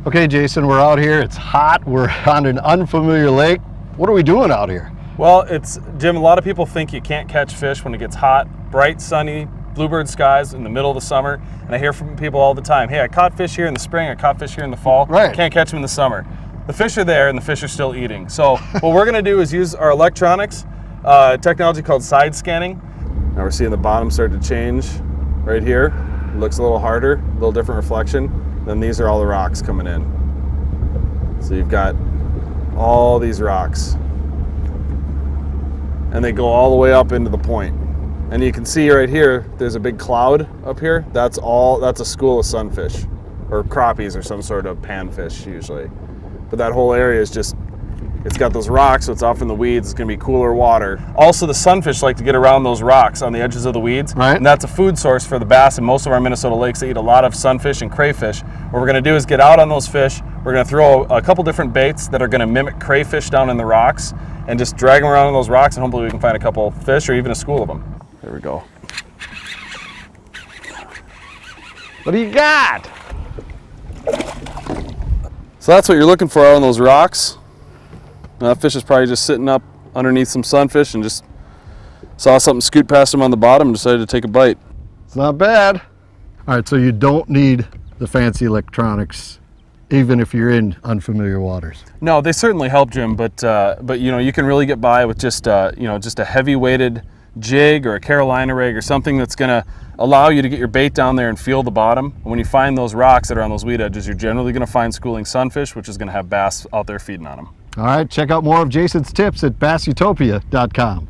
Okay, Jason, we're out here. It's hot. We're on an unfamiliar lake. What are we doing out here? Well, Jim, a lot of people think you can't catch fish when it gets hot, bright, sunny, bluebird skies in the middle of the summer. And I hear from people all the time, hey, I caught fish here in the spring, I caught fish here in the fall. Right. Can't catch them in the summer. The fish are there and the fish are still eating. So what we're gonna do is use our electronics, technology called side scanning. Now we're seeing the bottom start to change right here. It looks a little harder, a little different reflection. Then these are all the rocks coming in. So you've got all these rocks. And they go all the way up into the point. And you can see right here, there's a big cloud up here. That's a school of sunfish, or crappies, or some sort of panfish usually. But that whole area is just, it's got those rocks, so it's off in the weeds. It's gonna be cooler water. Also, the sunfish like to get around those rocks on the edges of the weeds. Right. And that's a food source for the bass in most of our Minnesota lakes. They eat a lot of sunfish and crayfish. What we're gonna do is get out on those fish. We're gonna throw a couple different baits that are gonna mimic crayfish down in the rocks and just drag them around on those rocks, and hopefully we can find a couple fish or even a school of them. There we go. What do you got? So that's what you're looking for on those rocks. Now, that fish is probably just sitting up underneath some sunfish and just saw something scoot past him on the bottom and decided to take a bite. It's not bad. All right, so you don't need the fancy electronics, even if you're in unfamiliar waters. No, they certainly help, Jim, but you know, you can really get by with just just a heavy-weighted jig or a Carolina rig or something that's going to allow you to get your bait down there and feel the bottom. And when you find those rocks that are on those weed edges, you're generally going to find schooling sunfish, which is going to have bass out there feeding on them. All right, check out more of Jason's tips at bassutopia.com.